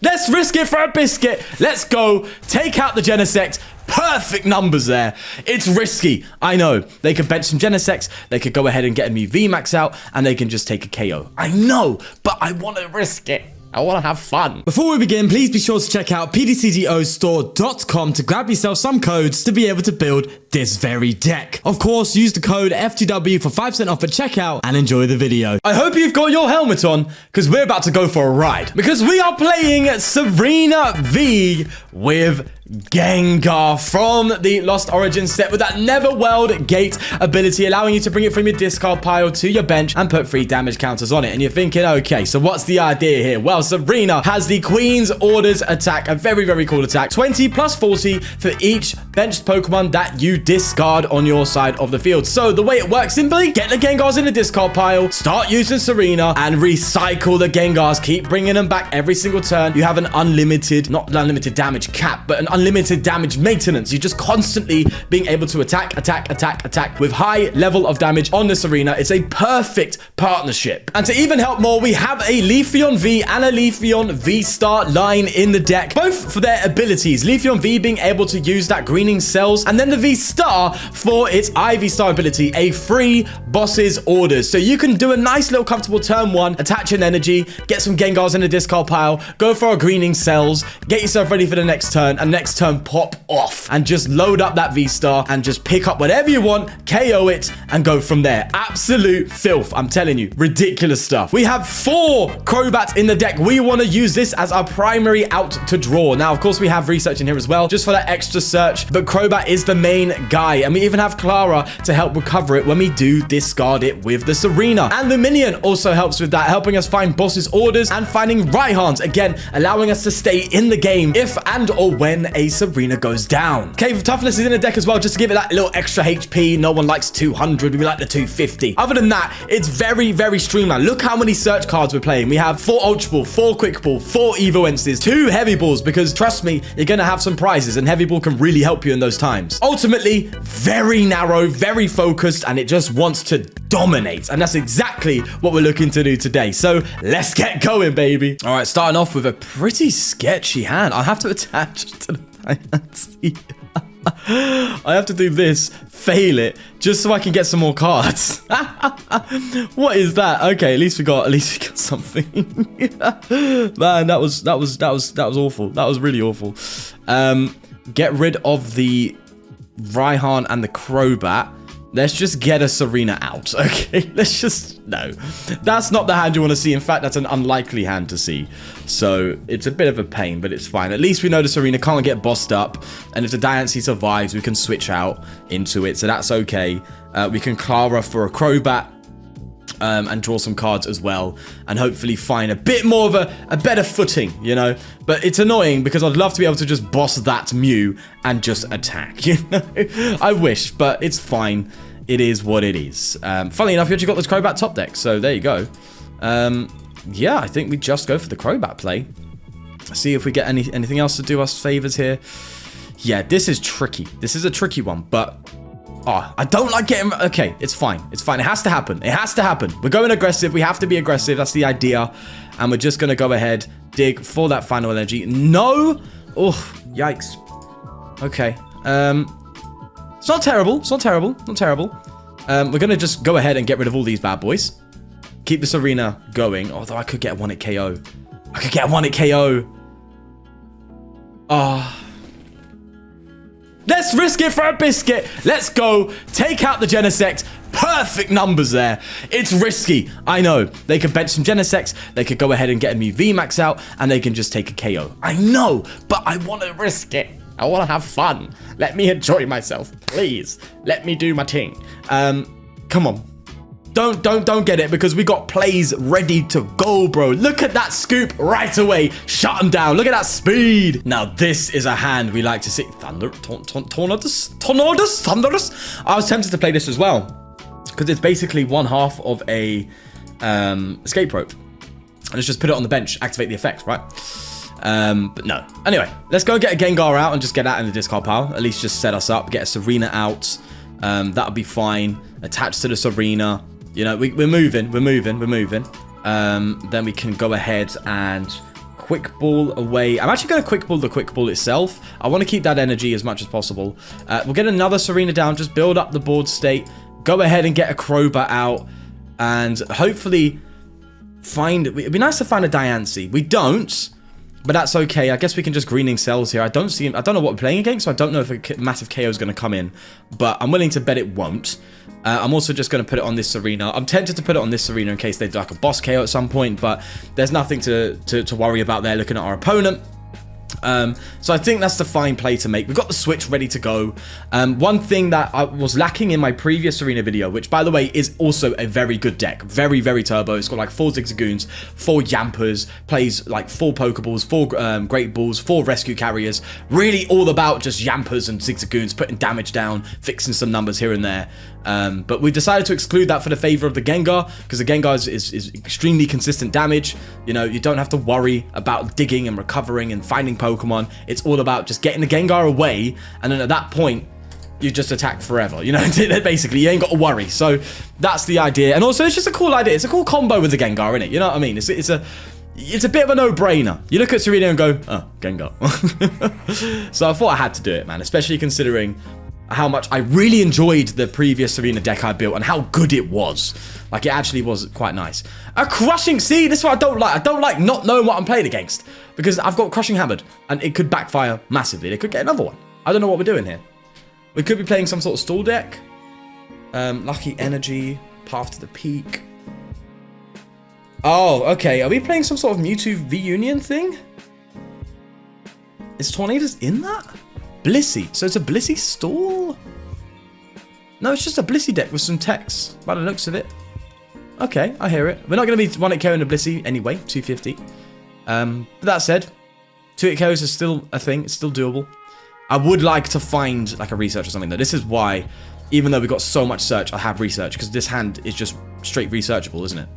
Let's risk it for a biscuit. Let's go. Take out the Genesect. Perfect numbers there. It's risky. I know. They could bench some Genesects. They could go ahead and get a new VMAX out. And they can just take a KO. I know. But I want to risk it. I want to have fun. Before we begin, please be sure to check out pdcgostore.com to grab yourself some codes to be able to build this very deck. Of course, use the code FTW for 5% off at checkout and enjoy the video. I hope you've got your helmet on because we're about to go for a ride. Because we are playing Tsareena V with Gengar from the Lost Origins set with that Netherworld Gate ability, allowing you to bring it from your discard pile to your bench and put 3 damage counters on it. And you're thinking, okay, so what's the idea here? Well, Tsareena has the Queen's Orders attack, a very, very cool attack. 20 plus 40 for each benched Pokemon that you discard on your side of the field. So the way it works, simply get the Gengars in the discard pile, start using Tsareena, and recycle the Gengars. Keep bringing them back every single turn. You have an unlimited, not an unlimited damage cap, but an unlimited damage maintenance. You're just constantly being able to attack with high level of damage on the Tsareena. It's a perfect partnership. And to even help more, we have a Leafeon V and a Leafeon VSTAR line in the deck, both for their abilities. Leafeon V being able to use that greening cells, and then the VSTAR for its IV-Star ability, a free boss's orders. So you can do a nice little comfortable turn 1, attach an energy, get some Gengars in the discard pile, go for a greening cells, get yourself ready for the next turn, and next turn pop off and just load up that VSTAR and just pick up whatever you want, KO it, and go from there. Absolute filth, I'm telling you. Ridiculous stuff. We have 4 Crobats in the deck. We want to use this as our primary out to draw. Now, of course, we have research in here as well, just for that extra search, but Crobat is the main guy, and we even have Klara to help recover it when we do discard it with the Tsareena. And Lumineon also helps with that, helping us find boss's orders and finding Raihans, again, allowing us to stay in the game if and or when a Tsareena goes down. Cape of Toughness is in the deck as well, just to give it that little extra HP. No one likes 200. We like the 250. Other than that, it's very, very streamlined. Look how many search cards we're playing. We have 4 Ultra Ball, 4 Quick Ball, 4 Evoences, 2 Heavy Balls, because trust me, you're going to have some prizes, and Heavy Ball can really help you in those times. Ultimately, very narrow, very focused, and it just wants to dominate. And that's exactly what we're looking to do today. So let's get going, baby. All right, starting off with a pretty sketchy hand. I'll have to attach to the Diancie. I have to do this, fail it, just so I can get some more cards. What is that? Okay, at least we got something. Man, that was awful. That was really awful. Get rid of the Raihan and the Crobat. Let's just get a Tsareena out, okay? Let's just... No. That's not the hand you want to see. In fact, that's an unlikely hand to see. So, it's a bit of a pain, but it's fine. At least we know the Tsareena can't get bossed up. And if the Diancie survives, we can switch out into it. So, that's okay. We can Klara for a Crobat. And draw some cards as well, and hopefully find a bit more of a better footing, you know. But it's annoying because I'd love to be able to just boss that Mew and just attack, you know. I wish, but it's fine. It is what it is. Funnily enough, you actually got this Crobat top deck, so there you go. Yeah, I think we just go for the Crobat play. See if we get anything else to do us favors here. Yeah, this is tricky. This is a tricky one, but... Oh, I don't like getting... Okay, it's fine. It's fine. It has to happen. It has to happen. We're going aggressive. We have to be aggressive. That's the idea. And we're just going to go ahead, dig for that final energy. No! Oh, yikes. Okay. It's not terrible. It's not terrible. Not terrible. We're going to just go ahead and get rid of all these bad boys. Keep the Tsareena going. Although I could get one at KO. I could get one at KO. Oh... Let's risk it for a biscuit. Let's go. Take out the Genesect. Perfect numbers there. It's risky. I know. They could bench some Genesects. They could go ahead and get a new VMAX out, and they can just take a KO. I know, but I want to risk it. I want to have fun. Let me enjoy myself, please. Let me do my thing. Come on. Don't get it, because we got plays ready to go, bro. Look at that scoop right away. Shut him down. Look at that speed. Now, this is a hand we like to see. Tornadus. I was tempted to play this as well, because it's basically one half of a escape rope. And let's just put it on the bench, activate the effect, right? But no. Anyway, let's go get a Gengar out and just get that in the discard pile. At least just set us up, get a Tsareena out. That'll be fine. Attached to the Tsareena. You know, we're moving. Then we can go ahead and quick ball away. I'm actually going to quick ball the quick ball itself. I want to keep that energy as much as possible. We'll get another Tsareena down, just build up the board state, go ahead and get a Crobat out, and hopefully it'd be nice to find a Diancie. We don't, but that's okay. I guess we can just greening cells here. I don't know what we're playing against, so I don't know if a massive KO is going to come in, but I'm willing to bet it won't. I'm also just going to put it on this Tsareena. I'm tempted to put it on this Tsareena in case they do like a boss KO at some point, but there's nothing to worry about there looking at our opponent. So I think that's the fine play to make. We've got the Switch ready to go. One thing that I was lacking in my previous Tsareena video, which by the way is also a very good deck, very, very turbo. It's got like 4 Zigzagoons, 4 Yampers, plays like 4 Pokeballs, 4 Great Balls, 4 Rescue Carriers, really all about just Yampers and Zigzagoons, putting damage down, fixing some numbers here and there. But we decided to exclude that for the favor of the Gengar, because the Gengar is extremely consistent damage. You know, you don't have to worry about digging and recovering and finding Pokemon. It's all about just getting the Gengar away, and then at that point, you just attack forever. You know, basically, you ain't got to worry. So that's the idea. And also, it's just a cool idea. It's a cool combo with the Gengar, isn't it? You know what I mean? It's a bit of a no-brainer. You look at Tsareena and go, oh, Gengar. So I thought I had to do it, man, especially considering how much I really enjoyed the previous Tsareena deck I built and how good it was. Like, it actually was quite nice. A crushing... See, this is what I don't like. I don't like not knowing what I'm playing against, because I've got Crushing Hammered, and it could backfire massively. They could get another one. I don't know what we're doing here. We could be playing some sort of stall deck. Lucky Energy, Path to the Peak. Oh, okay. Are we playing some sort of Mewtwo V Union thing? Is Tornadus in that? Blissey. So it's a Blissey stall? No, it's just a Blissey deck with some text by the looks of it. Okay, I hear it. We're not going to be 1-hit KOing a Blissey anyway, 250. But that said, 2-hit KOs is still a thing. It's still doable. I would like to find like a research or something though. This is why, even though we've got so much search, I have research, because this hand is just straight researchable, isn't it?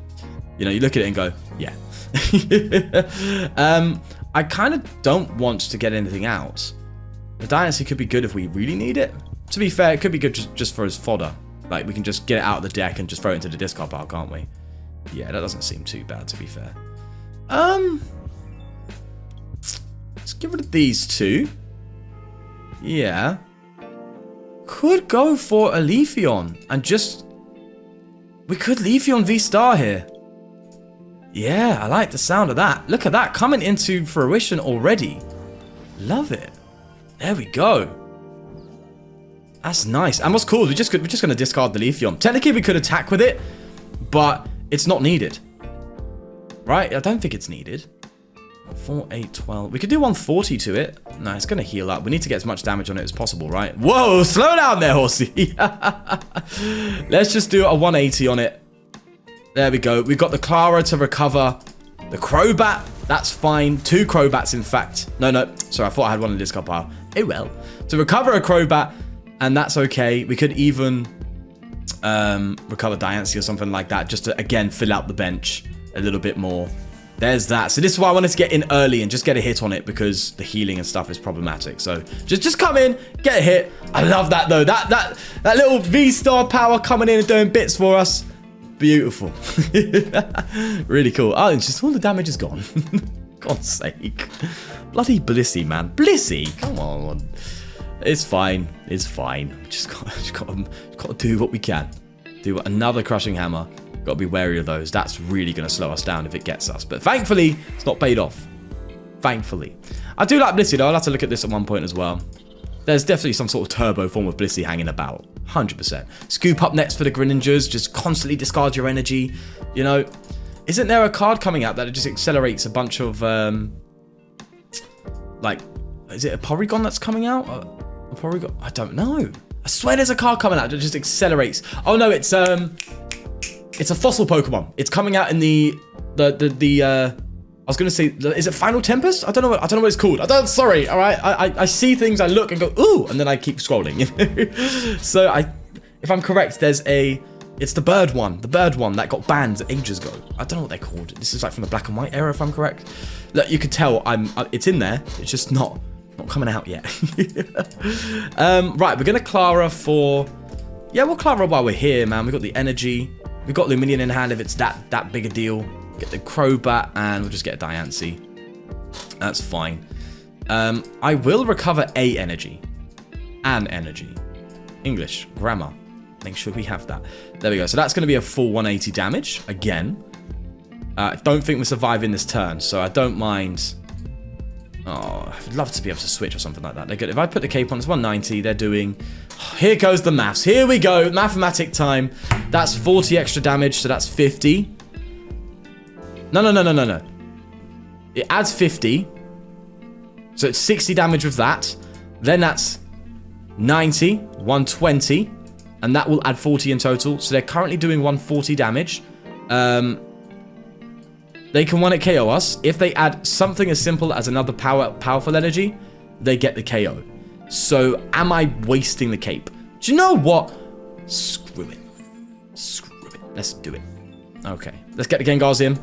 You know, you look at it and go, yeah. I kind of don't want to get anything out. The Diancie could be good if we really need it. To be fair, it could be good just for his fodder. Like, we can just get it out of the deck and just throw it into the discard pile, can't we? Yeah, that doesn't seem too bad, to be fair. Let's get rid of these two. Yeah. Could go for a Leafeon and just... We could Leafeon VSTAR here. Yeah, I like the sound of that. Look at that, coming into fruition already. Love it. There we go. That's nice. And what's cool, we're just going to discard the Leafeon. Technically, we could attack with it, but it's not needed. Right? I don't think it's needed. 4, 8, 12. We could do 140 to it. No, it's going to heal up. We need to get as much damage on it as possible, right? Whoa, slow down there, horsey. Let's just do a 180 on it. There we go. We've got the Klara to recover. The Crobat, that's fine. 2 Crobats, in fact. No. Sorry, I thought I had one in the discard pile. Oh, well. To recover a Crobat, and that's okay. We could even recover Diancie or something like that, just to, again, fill out the bench a little bit more. There's that. So this is why I wanted to get in early and just get a hit on it, because the healing and stuff is problematic. So just come in, get a hit. I love that, though. That little VSTAR power coming in and doing bits for us. Beautiful. Really cool. Oh, it's just all the damage is gone. God's sake. Bloody Blissey, man. Blissey, come on. It's fine. It's fine. Just got to do what we can. Do another Crushing Hammer. Got to be wary of those. That's really going to slow us down if it gets us. But thankfully, it's not paid off. Thankfully. I do like Blissey, though. I'll have to look at this at one point as well. There's definitely some sort of turbo form of Blissey hanging about. 100%. Scoop up next for the Greninjas. Just constantly discard your energy. You know, isn't there a card coming out that just accelerates a bunch of, like, is it a Porygon that's coming out? A Porygon? I don't know. I swear there's a card coming out that just accelerates. Oh, no, it's a fossil Pokemon. It's coming out in the I was gonna say, is it Final Tempest? I don't know what it's called. Sorry, all right. I see things, I look and go, ooh, and then I keep scrolling. So if I'm correct, it's the bird one that got banned ages ago. I don't know what they're called. This is like from the black and white era, if I'm correct. Look, you could tell it's in there. It's just not coming out yet. Right, we're gonna Klara for, yeah, we'll Klara while we're here, man. We got the energy. We've got Lumineon in hand if it's that big a deal. Get the Crobat, and we'll just get a Diancie. That's fine. I will recover a energy. An energy. English. Grammar. Make sure we have that. There we go. So that's going to be a full 180 damage. Again. I don't think we're surviving this turn. So I don't mind... Oh, I'd love to be able to switch or something like that. They're good. If I put the cape on, it's 190. They're doing... Here goes the maths. Here we go. Mathematic time. That's 40 extra damage. So that's 50. No. It adds 50. So it's 60 damage with that. Then that's 90, 120. And that will add 40 in total. So they're currently doing 140 damage. They can one-hit KO us. If they add something as simple as another powerful energy, they get the KO. So am I wasting the cape? Do you know what? Screw it. Screw it. Let's do it. Okay. Let's get the Gengars in.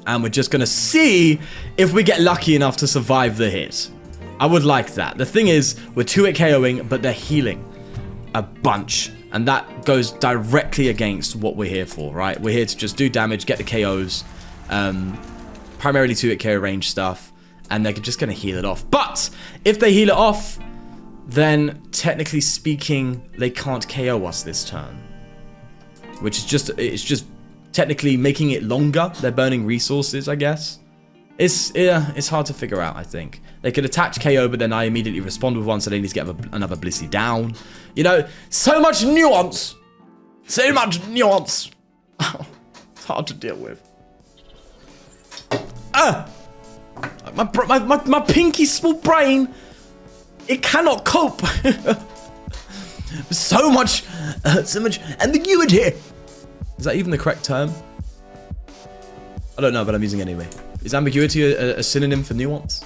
And we're just going to see if we get lucky enough to survive the hit. I would like that. The thing is, we're 2-hit KOing, but they're healing a bunch. And that goes directly against what we're here for, right? We're here to just do damage, get the KOs. Primarily 2-hit KO range stuff. And they're just going to heal it off. But if they heal it off, then technically speaking, they can't KO us this turn. Which is just, it's just technically making it longer. They're burning resources, I guess. It's hard to figure out, I think. They could attach KO, but then I immediately respond with one, so they need to get another Blissey down. You know, so much nuance. So much nuance. It's hard to deal with. My pinky small brain, it cannot cope. so much ambiguity. Is that even the correct term? I don't know, but I'm using it anyway. Is ambiguity a synonym for nuance?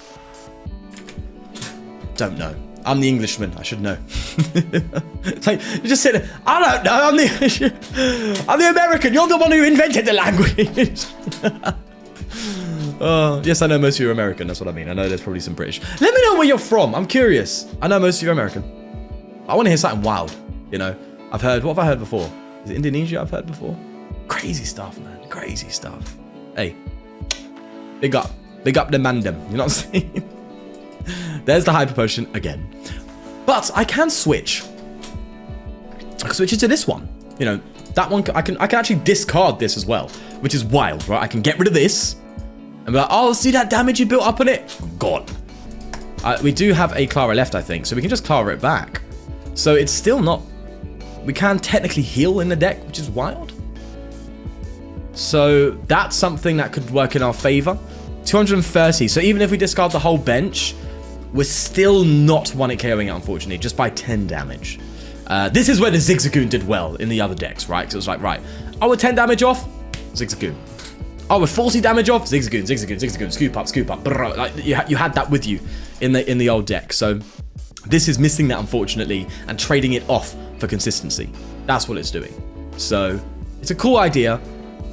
Don't know. I'm the Englishman. I should know. Like, you just said, I don't know. I'm the American. You're the one who invented the language. Yes, I know most of you are American. That's what I mean. I know there's probably some British. Let me know where you're from. I'm curious. I know most of you are American. I want to hear something wild. You know, I've heard. What have I heard before? Is it Indonesia I've heard before? Crazy stuff, man. Crazy stuff. Hey, big up the mandem. You know what I'm saying? There's the hyper potion again. But I can switch. I can switch it to this one. You know, that one. I can actually discard this as well, which is wild, right? I can get rid of this. And be like, oh, see that damage you built up on it? Gone. We do have a Klara left, I think, so we can just Klara it back. So it's still not... We can technically heal in the deck, which is wild. So that's something that could work in our favor. 230. So even if we discard the whole bench, we're still not 1-hit KOing it, unfortunately, just by 10 damage. This is where the Zigzagoon did well in the other decks, right? Because it was like, right, oh, we're 10 damage off, Zigzagoon. Oh, we're 40 damage off, Zigzagoon, scoop up. Brr, like, you had that with you in the old deck. So this is missing that, unfortunately, and trading it off for consistency. That's what it's doing. So it's a cool idea.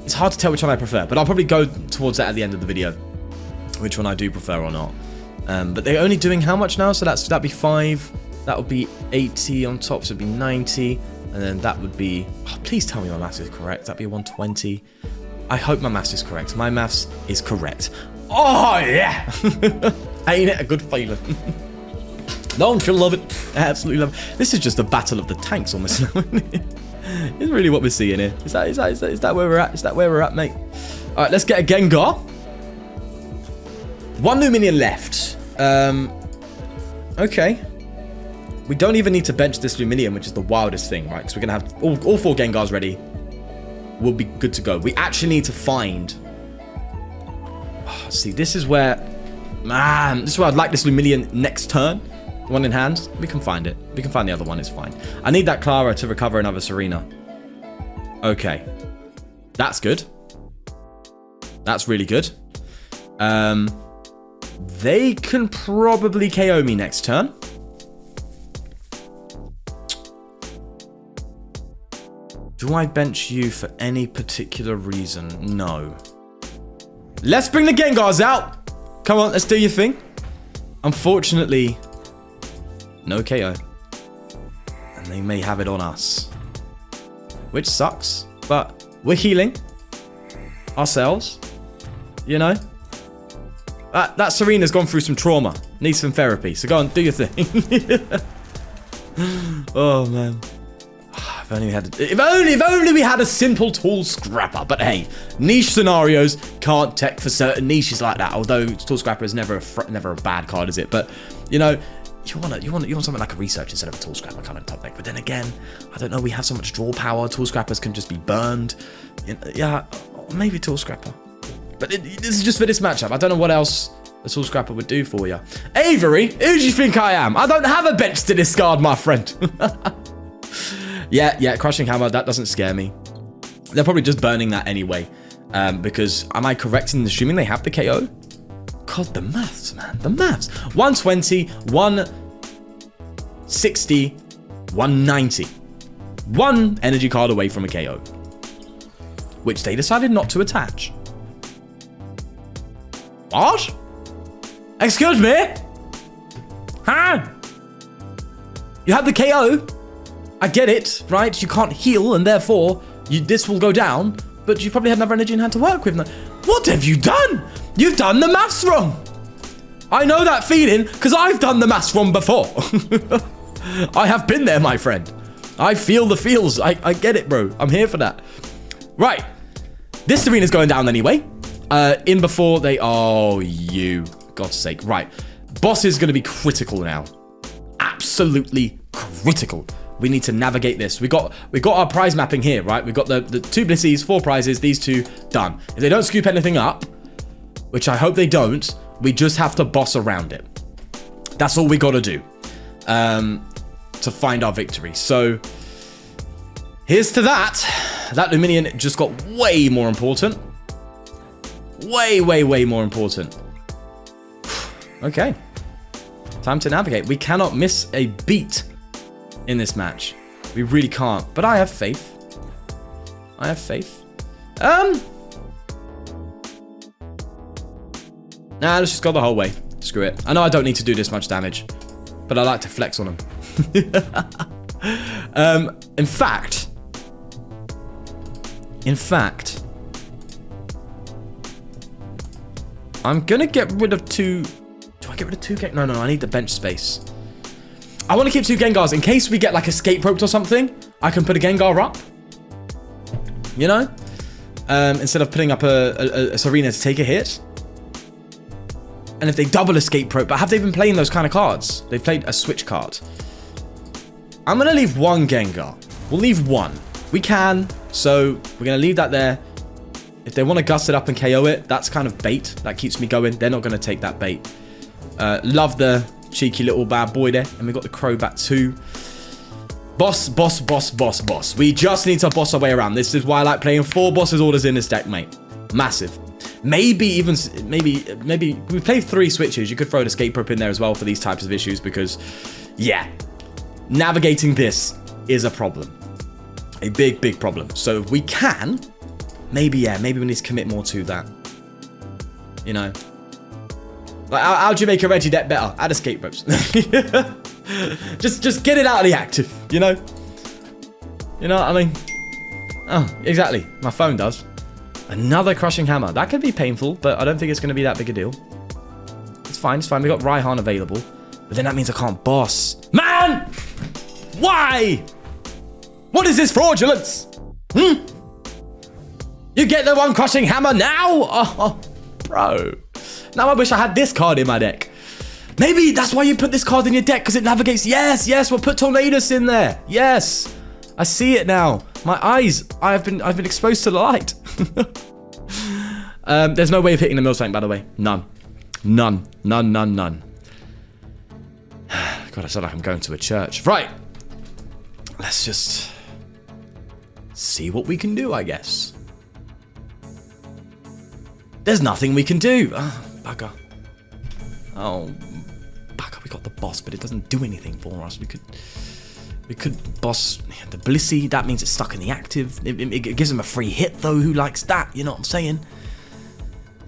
It's hard to tell which one I prefer, but I'll probably go towards that at the end of the video, which one I do prefer or not. But they're only doing how much now? So that'd be 5. That would be 80 on top, so it'd be 90. And then that would be... Oh, please tell me my maths is correct. That'd be 120. I hope my maths is correct. My maths is correct. Oh, yeah! Ain't it a good feeling? Don't you love it? I absolutely love it. This is just a battle of the tanks almost now, isn't it? It's really what we're seeing here. Is that where we're at? Is that where we're at, mate? All right, let's get a Gengar. 1 Lumineon left. Okay. We don't even need to bench this Lumineon, which is the wildest thing, right? Because we're going to have all 4 Gengars ready. We'll be good to go. We actually need to find... Oh, see, this is where... Man, this is where I'd like this Lumineon next turn. One in hand. We can find it. We can find the other one. It's fine. I need that Klara to recover another Tsareena. Okay. That's good. That's really good. They can probably KO me next turn. Do I bench you for any particular reason? No. Let's bring the Gengars out. Come on, let's do your thing. Unfortunately, no KO. And they may have it on us. Which sucks, but we're healing ourselves, you know? That Tsareena's gone through some trauma. Needs some therapy. So go on, do your thing. Oh, man. If only we had a simple tool scrapper. But hey, niche scenarios can't tech for certain niches like that. Although tool scrapper is never a bad card, is it? But you know, you want something like a research instead of a tool scrapper kind of top deck. But then again, I don't know. We have so much draw power. Tool scrappers can just be burned. Yeah, maybe tool scrapper. But this is just for this matchup. I don't know what else a tool scrapper would do for you. Avery, who do you think I am? I don't have a bench to discard, my friend. Yeah, Crushing Hammer, that doesn't scare me. They're probably just burning that anyway. Because, am I correct in assuming they have the KO? God, the maths, man. The maths. 120, 160, 190. One energy card away from a KO. Which they decided not to attach. What? Excuse me? Huh? You have the KO? I get it, right? You can't heal, and therefore, this will go down, but you probably had another energy in hand to work with. What have you done? You've done the maths wrong. I know that feeling, because I've done the maths wrong before. I have been there, my friend. I feel the feels. I get it, bro. I'm here for that. Right. This Tsarena's going down anyway. In before they... Oh, you. God's sake. Right. Boss is going to be critical now. Absolutely critical. We need to navigate this. We got our prize mapping here, right? We got the 2 Blissies, 4 prizes, these 2 done. If they don't scoop anything up, which I hope they don't, we just have to boss around it. That's all we got to do to find our victory. So here's to that. That Lumineon just got way more important. Way more important. Okay. Time to navigate. We cannot miss a beat in this match. We really can't. But I have faith. I have faith. Nah, let's just go the whole way. Screw it. I know I don't need to do this much damage, but I like to flex on them. In fact, I'm gonna get rid of 2. Do I get rid of 2? No, I need the bench space. I want to keep 2 Gengars in case we get like escape roped or something. I can put a Gengar up. You know? Instead of putting up a Tsareena to take a hit. And if they double escape rope, but have they been playing those kind of cards? They've played a switch card. I'm going to leave 1 Gengar. We'll leave 1. We can. So we're going to leave that there. If they want to gust it up and KO it, that's kind of bait. That keeps me going. They're not going to take that bait. Love the cheeky little bad boy there. And we've got the Crobat 2. Boss. We just need to boss our way around. This is why I like playing 4 bosses orders in this deck, mate. Massive. Maybe we play 3 switches. You could throw an escape rope in there as well for these types of issues because, yeah, navigating this is a problem. A big problem. So if we can, maybe we need to commit more to that. You know. Like, how do you make a Reggie deck better? Add escape ropes. just get it out of the active, you know? You know what I mean? Oh, exactly. My phone does. Another Crushing Hammer. That could be painful, but I don't think it's going to be that big a deal. It's fine. We got Raihan available. But then that means I can't boss. Man! Why? What is this fraudulence? You get the 1 Crushing Hammer now? Oh, bro. Now I wish I had this card in my deck. Maybe that's why you put this card in your deck, because it navigates. Yes, we'll put Tornadus in there. Yes. I see it now. My eyes. I've been exposed to the light. There's no way of hitting the Miltank, by the way. None. God, I sound like I'm going to a church. Right. Let's just see what we can do, I guess. There's nothing we can do. Oh, bugger. Oh, bugger. We got the boss, but it doesn't do anything for us. We could boss the Blissey. That means it's stuck in the active. It gives him a free hit, though. Who likes that? You know what I'm saying?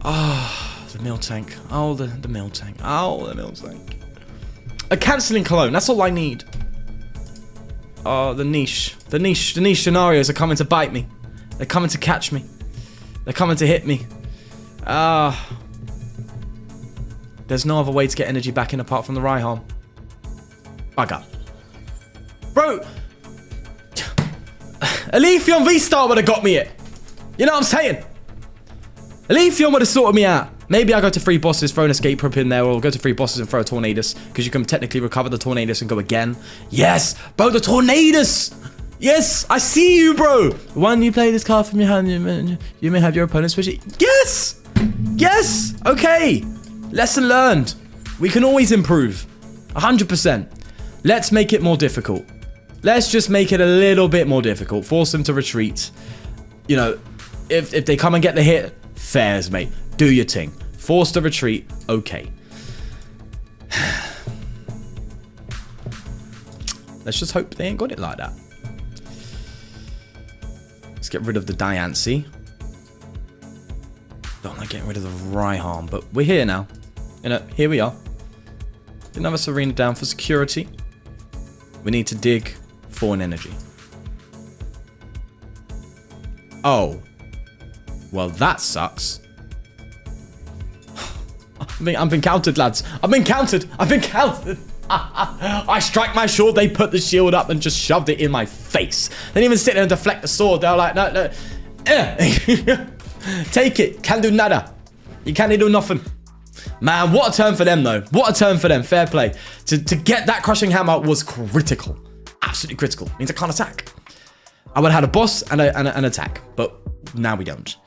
Oh, the Miltank. Oh, the Miltank. Oh, the Miltank. A cancelling cologne. That's all I need. Oh, the niche. The niche scenarios are coming to bite me. They're coming to catch me. They're coming to hit me. There's no other way to get energy back in apart from the Raihan. Bugger. Bro. A Leafeon V-Star would have got me it. You know what I'm saying? A Leafeon would have sorted me out. Maybe I go to 3 bosses, throw an escape rope in there, or go to 3 bosses and throw a Tornadus, because you can technically recover the Tornadus and go again. Yes, bro, the Tornadus. Yes, I see you, bro. When you play this card from your hand, you may have your opponent switch it. Yes, yes. Okay, lesson learned. We can always improve. 100%. Let's make it more difficult. Let's just make it a little bit more difficult. Force them to retreat. You know, if they come and get the hit, fairs, mate. Do your thing. Force the retreat. Okay. Let's just hope they ain't got it like that. Let's get rid of the Diancie. Don't like getting rid of the Raihan, but we're here now. You know, here we are. Didn't have a Tsareena down for security. We need to dig for an energy. Oh. Well, that sucks. I've been countered, lads. I've been countered. I've been countered. I strike my sword. They put the shield up and just shoved it in my face. They didn't even sit there and deflect the sword. They were like, no, no. Take it. Can't do nada. You can't do nothing. Man, what a turn for them, though. What a turn for them. Fair play. To get that crushing hammer was critical. Absolutely critical. Means I can't attack. I would have had a boss and an attack. But now we don't.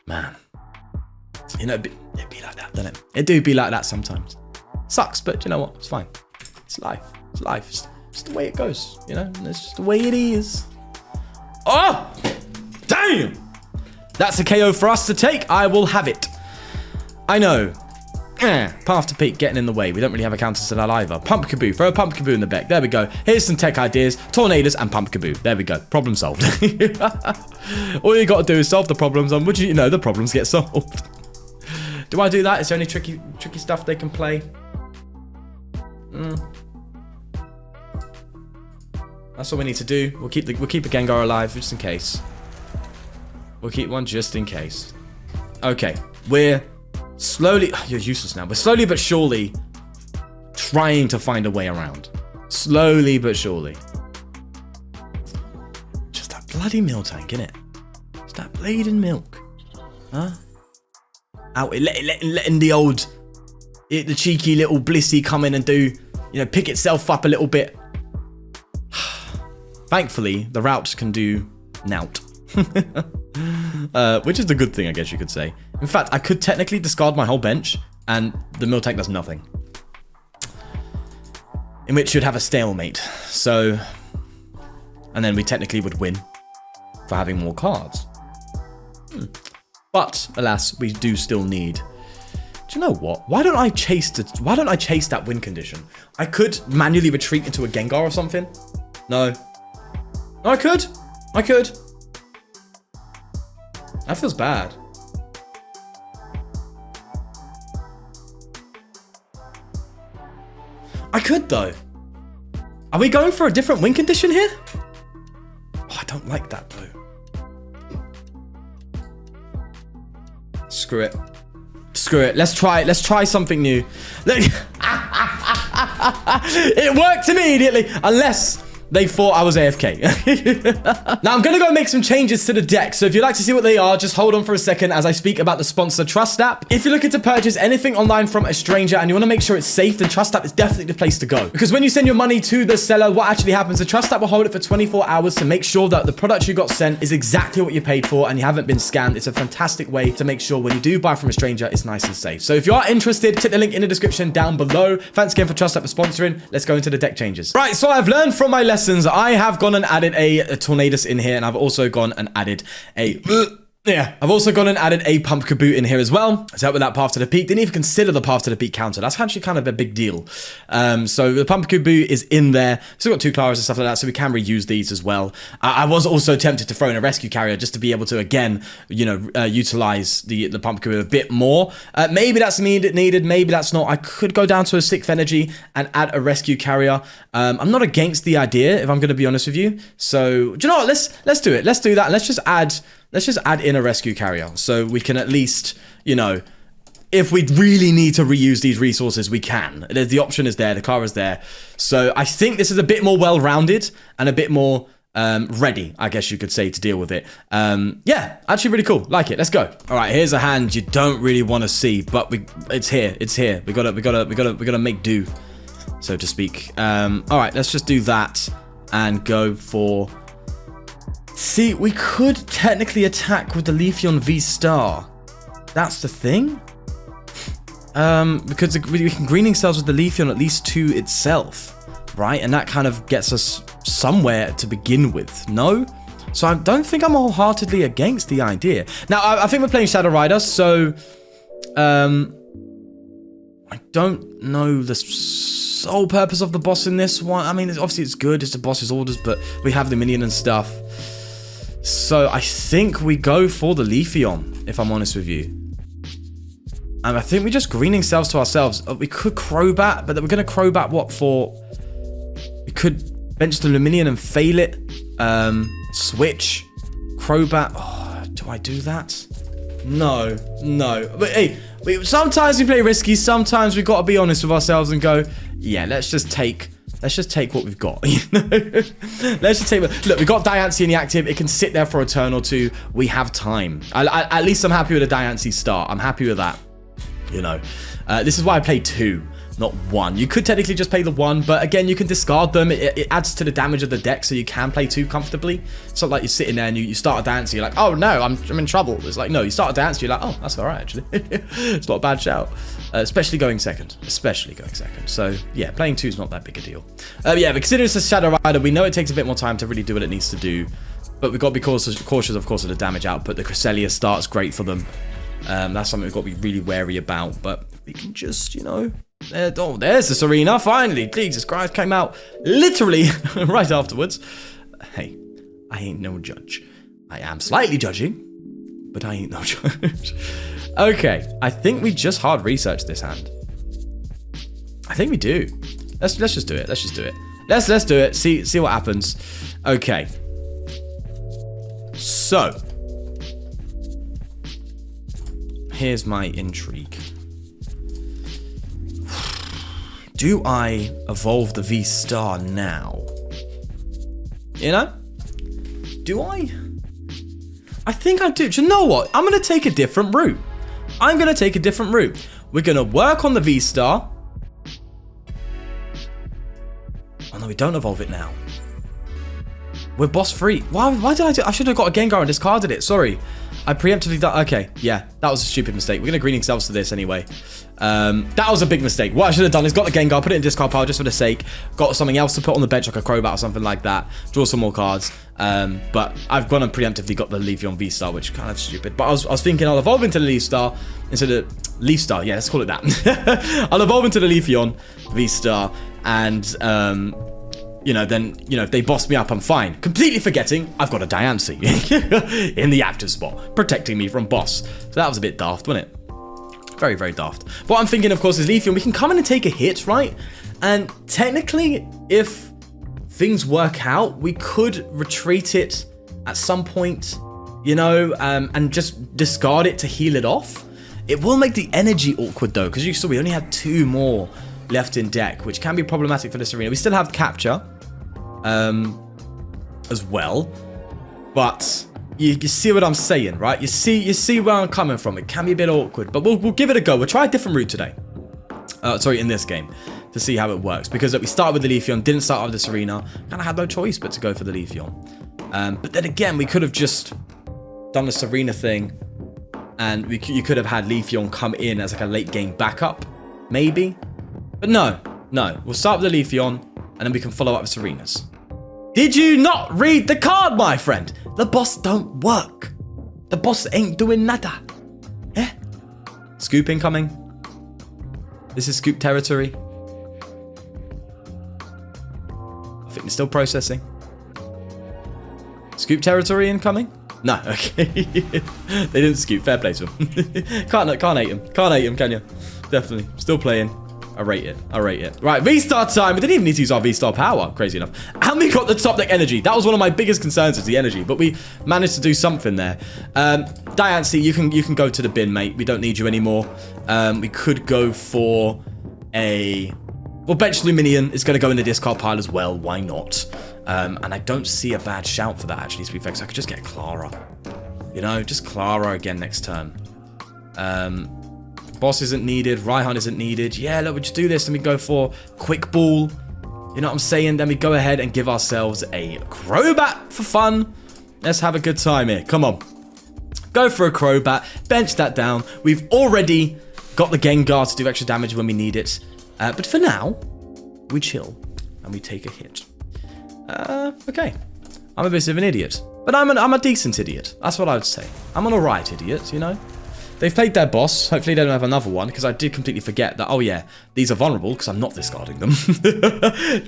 Man. You know, it'd be like that, doesn't it? It do be like that sometimes. Sucks, but you know what? It's fine. It's life. It's life. It's just the way it goes. You know? It's just the way it is. Oh! Damn! That's a KO for us to take. I will have it. I know. Path to peak getting in the way. We don't really have a counter to that either. Pumpkaboo. Throw a Pumpkaboo in the back. There we go. Here's some tech ideas. Tornadus and Pumpkaboo. There we go. Problem solved. All you got to do is solve the problems, and would you know the problems get solved. Do I do that? Is there any tricky stuff they can play? That's all we need to do. We'll keep a Gengar alive just in case. We'll keep one just in case. Okay, we're slowly. You're useless now. We're slowly but surely trying to find a way around. Slowly but surely. Just that bloody milk tank, innit? Just that bleeding milk, huh? Out, letting the old, the cheeky little blissy come in and do, you know, pick itself up a little bit. Thankfully, the routes can do nout. Which is the good thing, I guess you could say. In fact, I could technically discard my whole bench, and the mill tank does nothing. In which you'd have a stalemate. So, and then we technically would win for having more cards. But alas, we do still need. Do you know what? Why don't I chase that win condition? I could manually retreat into a Gengar or something. No. No, I could. I could. That feels bad. I could though. Are we going for a different win condition here? Oh, I don't like that though. Screw it. Screw it. Let's try something new. It worked immediately, unless they thought I was AFK. Now I'm gonna go make some changes to the deck. So if you'd like to see what they are, just hold on for a second as I speak about the sponsor Trust App. If you're looking to purchase anything online from a stranger and you want to make sure it's safe, then Trust App is definitely the place to go. Because when you send your money to the seller, what actually happens, the Trust App will hold it for 24 hours to make sure that the product you got sent is exactly what you paid for and you haven't been scammed. It's a fantastic way to make sure when you do buy from a stranger, it's nice and safe. So if you are interested, click the link in the description down below. Thanks again for Trust App for sponsoring. Let's go into the deck changes. Right, so I've learned from my lessons. I have gone and added a Tornadus in here, and I've also gone and added a Pumpkaboo in here as well. So help with that path to the peak. Didn't even consider the path to the peak counter. That's actually kind of a big deal. So the Pumpkaboo is in there. Still got 2 Klaras and stuff like that, so we can reuse these as well. I was also tempted to throw in a Rescue Carrier just to be able to, again, you know, utilize the Pumpkaboo a bit more. Maybe that's needed, maybe that's not. I could go down to a 6th energy and add a Rescue Carrier. I'm not against the idea, if I'm going to be honest with you. So, do you know what? Let's do it. Let's do that. Let's just add in a Rescue Carrier so we can at least, you know, if we really need to reuse these resources, we can. The option is there. The Klara's there. So I think this is a bit more well-rounded and a bit more ready, I guess you could say, to deal with it. Yeah, actually really cool. Like it. Let's go. All right, here's a hand you don't really want to see, but it's here. It's here. We gotta make do, so to speak. All right, let's just do that and go for. See, we could technically attack with the Leafeon VSTAR. That's the thing. Because we can greening cells with the Leafeon at least 2 itself, right? And that kind of gets us somewhere to begin with, no? So I don't think I'm wholeheartedly against the idea. Now, I think we're playing Shadow Rider, so I don't know the sole purpose of the boss in this one. I mean, obviously it's good, it's the boss's orders, but we have the minion and stuff. So I think we go for the Leafeon, if I'm honest with you. And I think we just greening cells to ourselves. We could Crobat, but we're going to Crobat what for? We could bench the Lumineon and fail it. Switch. Crobat. Oh, do I do that? No. But hey, sometimes we play risky. Sometimes we've got to be honest with ourselves and go, yeah, let's just take what we've got. You know? Let's just take. Look, we got Diancie in the active. It can sit there for a turn or two. We have time. At least I'm happy with a Diancie start. I'm happy with that. You know, this is why I play 2, not 1. You could technically just play the 1, but again, you can discard them. It adds to the damage of the deck, so you can play 2 comfortably. It's not like you're sitting there and you start a Diancie, you're like, oh no, I'm in trouble. It's like, no, you start a Diancie, you're like, oh, that's all right, actually. It's not a bad shout. Especially going second. So yeah, playing 2 is not that big a deal. Yeah, but considering it's a Shadow Rider, we know it takes a bit more time to really do what it needs to do. But we've got to be cautious, of course, of the damage output. The Cresselia start's great for them. That's something we've got to be really wary about, but we can just, you know, oh, there's the Tsareena, finally. Jesus Christ, came out literally right afterwards. Hey, I ain't no judge. I am slightly judging, but I ain't no judge. Okay, I think we just hard research this hand. I think we do. Let's just do it. Let's do it. See what happens. Okay. So. Here's my intrigue. Do I evolve the VSTAR now? You know? Do I? I think I do. Do you know what? I'm going to take a different route. We're going to work on the VSTAR. Oh no, we don't evolve it now. We're boss free. Why did I do? I should have got a Gengar and discarded it. Sorry. I preemptively done. Okay, yeah, that was a stupid mistake. We're gonna greening cells to this anyway. That was a big mistake. What I should have done is got the Gengar, put it in discard pile just for the sake. Got something else to put on the bench, like a Crobat or something like that. Draw some more cards. But I've gone and preemptively got the Leafeon VSTAR, which is kind of stupid. But I was thinking I'll evolve into the Leafstar instead of Leafstar. Yeah, let's call it that. I'll evolve into the Leafeon VSTAR and. You know, then, you know, if they boss me up, I'm fine. Completely forgetting I've got a Diancie in the active spot, protecting me from boss. So that was a bit daft, wasn't it? Very, very daft. What I'm thinking, of course, is Leafeon. We can come in and take a hit, right? And technically, if things work out, we could retreat it at some point, you know, and just discard it to heal it off. It will make the energy awkward, though, because you saw we only had 2 more left in deck, which can be problematic for this arena. We still have Capture as well, but you see what I'm saying, right? You see where I'm coming from. It can be a bit awkward, but we'll give it a go. We'll try a different route today. Sorry, in this game, to see how it works, because we started with the Leafeon, didn't start with this arena, kind of had no choice but to go for the Leafeon. But then again, we could have just done the Tsareena thing, and you could have had Leafeon come in as like a late game backup, maybe. But no, we'll start with the Leafeon, and then we can follow up with Tsareena's. Did you not read the card, my friend? The boss don't work. The boss ain't doing nada. Eh? Scoop incoming. This is scoop territory. I think they're still processing. Scoop territory incoming? No, okay. They didn't scoop. Fair play to them. Can't hate him. Can't hate him, can you? Definitely. Still playing. I rate it. I rate it. Right, VSTAR time. We didn't even need to use our VSTAR power, crazy enough. And we got the top deck energy. That was one of my biggest concerns, is the energy. But we managed to do something there. Diancie, you can go to the bin, mate. We don't need you anymore. We could go for a... Well, bench Lumineon is going to go in the discard pile as well. Why not? And I don't see a bad shout for that, actually, to be fair, because I could just get Klara. You know, just Klara again next turn. Boss isn't needed. Raihan isn't needed. Yeah, look, we just do this and we go for Quick Ball. You know what I'm saying? Then we go ahead and give ourselves a Crobat for fun. Let's have a good time here. Come on. Go for a Crobat. Bench that down. We've already got the Gengar to do extra damage when we need it. But for now, we chill and we take a hit. Okay. I'm a bit of an idiot. But I'm a decent idiot. That's what I would say. I'm an alright idiot, you know? They've played their boss. Hopefully they don't have another one, because I did completely forget that, oh yeah, these are vulnerable, because I'm not discarding them.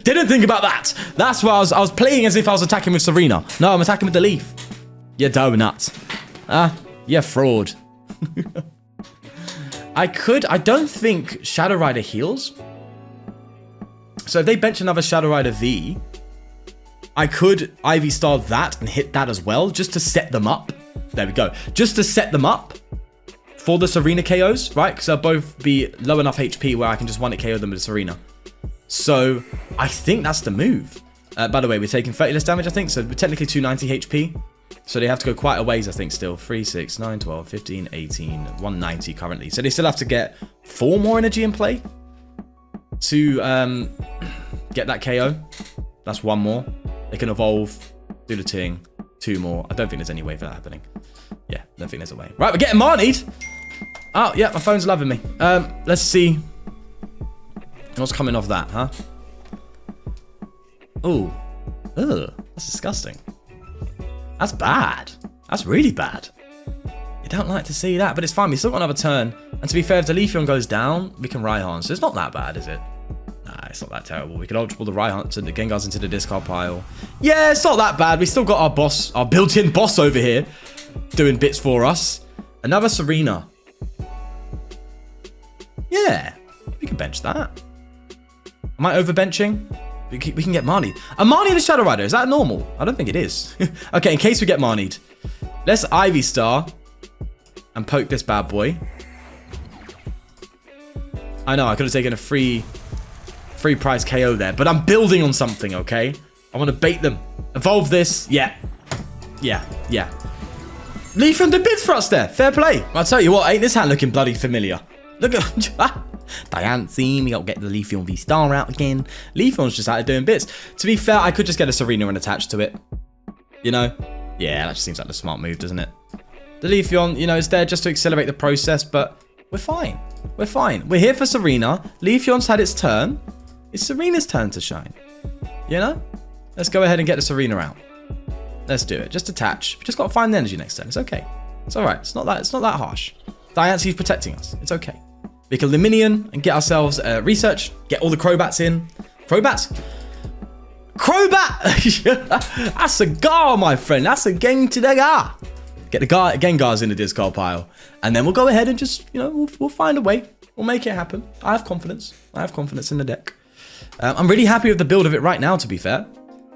Didn't think about that. That's why I was playing as if I was attacking with Tsareena. No, I'm attacking with the Leaf. You donut. You fraud. I don't think Shadow Rider heals. So if they bench another Shadow Rider V, I could Ivy Star that and hit that as well, just to set them up. There we go. Just to set them up for the Tsareena KOs, right? Because they'll both be low enough HP where I can just one-hit KO them with Tsareena. So I think that's the move. By the way, we're taking 30 less damage, I think. So we're technically 290 HP. So they have to go quite a ways, I think, still. 3, 6, 9, 12, 15, 18, 190 currently. So they still have to get 4 more energy in play to get that KO. That's 1 more. They can evolve, do the ting, 2 more. I don't think there's any way for that happening. Yeah, I don't think there's a way. Right, we're getting Marnied. Oh, yeah, my phone's loving me. Let's see what's coming off that, huh? Ooh. Ugh, that's disgusting. That's bad. That's really bad. You don't like to see that, but it's fine. We still got another turn. And to be fair, if the Leafeon goes down, we can Raihan. So it's not that bad, is it? Nah, it's not that terrible. We can Ultra Ball the Raihan to the Gengars into the discard pile. Yeah, it's not that bad. We still got our boss, our built-in boss over here, doing bits for us. Another Tsareena. Yeah, we can bench that. Am I overbenching? We can get Marnied. A Marnied and Shadow Rider, is that normal? I don't think it is. Okay, in case we get Marnied, let's Ivy Star and poke this bad boy. I know, I could have taken a free prize KO there, but I'm building on something, okay? I want to bait them. Evolve this. Yeah. Leafeon did bits for us there. Fair play. I'll tell you what, ain't this hand looking bloody familiar? Look at Diancie, we got to get the Leafeon VSTAR out again. Leafeon's just out there doing bits. To be fair, I could just get a Tsareena and attach to it. You know? Yeah, that just seems like the smart move, doesn't it? The Leafeon, you know, is there just to accelerate the process, but we're fine. We're fine. We're here for Tsareena. Leafeon's had its turn. It's Tsareena's turn to shine. You know? Let's go ahead and get the Tsareena out. Let's do it. Just attach. We just got to find the energy next turn. It's okay. It's all right. It's not that harsh. Diancie's protecting us. It's okay. We can Lumineon and get ourselves research. Get all the Crobats in. Crobats? Crobat! That's a gar, my friend. That's a Gengar. Get the Gengars in the discard pile. And then we'll go ahead and just, you know, we'll find a way. We'll make it happen. I have confidence. I have confidence in the deck. I'm really happy with the build of it right now, to be fair.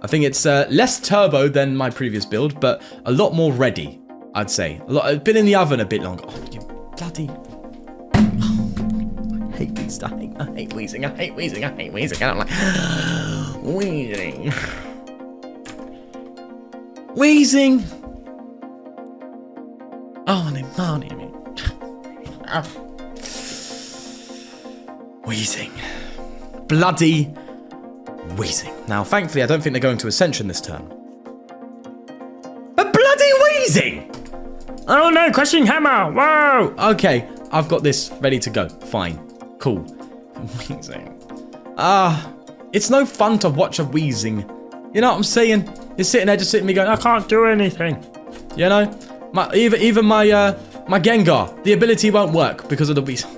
I think it's less turbo than my previous build, but a lot more ready, I'd say. It's been in the oven a bit longer. Oh, you bloody... I hate Weezing. I hate Weezing. I hate Weezing. I hate Weezing. I don't like... Weezing. Weezing. Oh, my name. Weezing. Bloody Weezing. Now, thankfully, I don't think they're going to Ascension this turn. But bloody Weezing! Oh no, Crushing Hammer! Whoa! Okay, I've got this ready to go. Fine. Cool. Weezing. It's no fun to watch a Weezing. You know what I'm saying? You're sitting there just sitting me going, I can't do anything. You know? Even my Gengar, the ability won't work because of the Weezing.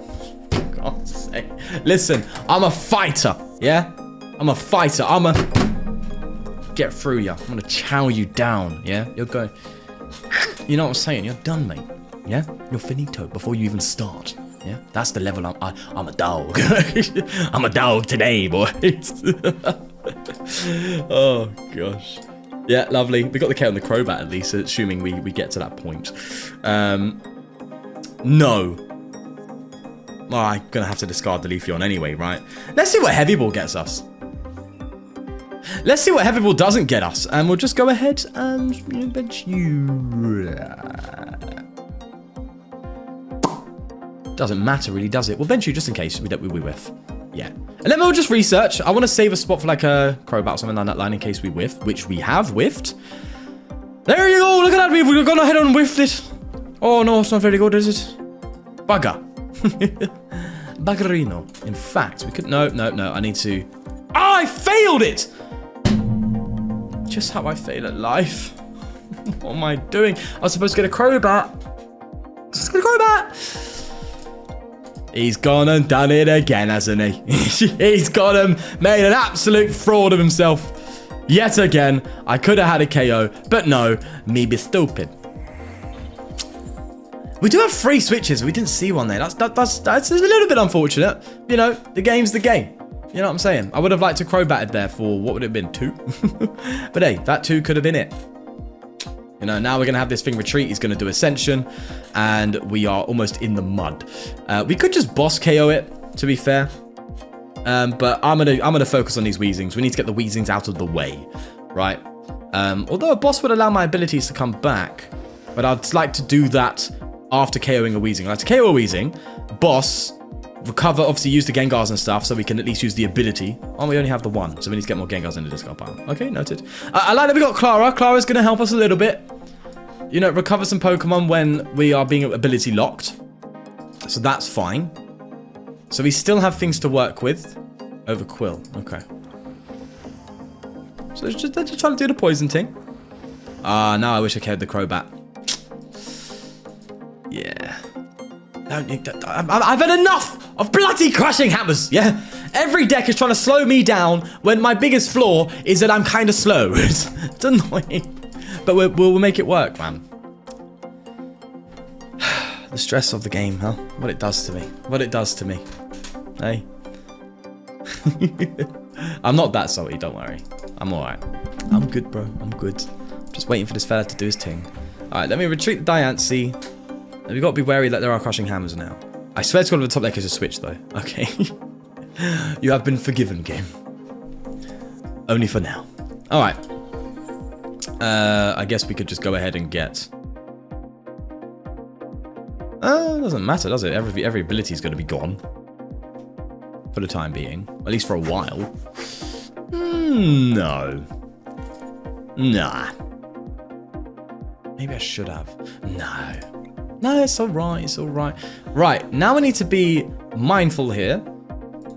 For God's sake. Listen, I'm a fighter. Yeah? I'm a fighter. I'm a... Get through you. I'm gonna chow you down. Yeah? You're going... You know what I'm saying? You're done, mate. Yeah? You're finito before you even start. Yeah, that's the level I'm a dog. I'm a dog today, boys. Oh, gosh. Yeah, lovely. We got the K on the Crobat at least, assuming we get to that point. No. Well, I'm going to have to discard the Leafeon anyway, right? Let's see what Heavy Ball gets us. Let's see what Heavy Ball doesn't get us. And we'll just go ahead and bench you. Doesn't matter really, does it? We'll bench you just in case we whiff. Yeah. And then we'll just research. I want to save a spot for like a Crobat or something down that line in case we whiff, which we have whiffed. There you go. Look at that. We've gone ahead and whiffed it. Oh, no, it's not very good, is it? Bugger. Buggerino. In fact, we could... No. I need to... Oh, I failed it! Just how I fail at life. What am I doing? I was supposed to get a Crobat. Just get a Crobat. He's gone and done it again, hasn't he? He's gone and made an absolute fraud of himself. Yet again. I could have had a KO, but no. Me be stupid. We do have 3 switches. We didn't see one there. That's a little bit unfortunate. You know, the game's the game. You know what I'm saying? I would have liked to Crobat there for, what would it have been, 2? But hey, that 2 could have been it. You know, now we're going to have this thing retreat. He's going to do Ascension. And we are almost in the mud. We could just boss KO it, to be fair. But I'm gonna focus on these Weezings. We need to get the Weezings out of the way, right? Although a boss would allow my abilities to come back. But I'd like to do that after KOing a Weezing. I'd like to KO a Weezing, boss, recover, obviously use the Gengars and stuff, so we can at least use the ability. Oh, we only have the 1, so we need to get more Gengars in the discard pile. Okay, noted. I like that we got Klara. Klara's going to help us a little bit. You know, recover some Pokemon when we are being ability locked. So that's fine. So we still have things to work with. Over Quill. Okay. So they're just trying to do the poison thing. Now I wish I KO'd the Crobat. Yeah. I've had enough of bloody crushing hammers, yeah? Every deck is trying to slow me down when my biggest flaw is that I'm kind of slow. It's annoying. But we'll make it work, man. The stress of the game, huh? What it does to me. What it does to me. Hey. I'm not that salty, don't worry. I'm alright. I'm good, bro. I'm good. Just waiting for this fella to do his thing. Alright, let me retreat the Diancie. We've got to be wary that there are crushing hammers now. I swear to God, the top deck is a switch, though. Okay. You have been forgiven, game. Only for now. Alright. I guess we could just go ahead and get... doesn't matter, does it? Every ability is going to be gone. For the time being. At least for a while. No. Nah. Maybe I should have. No. No, it's alright, it's alright. Right, now we need to be mindful here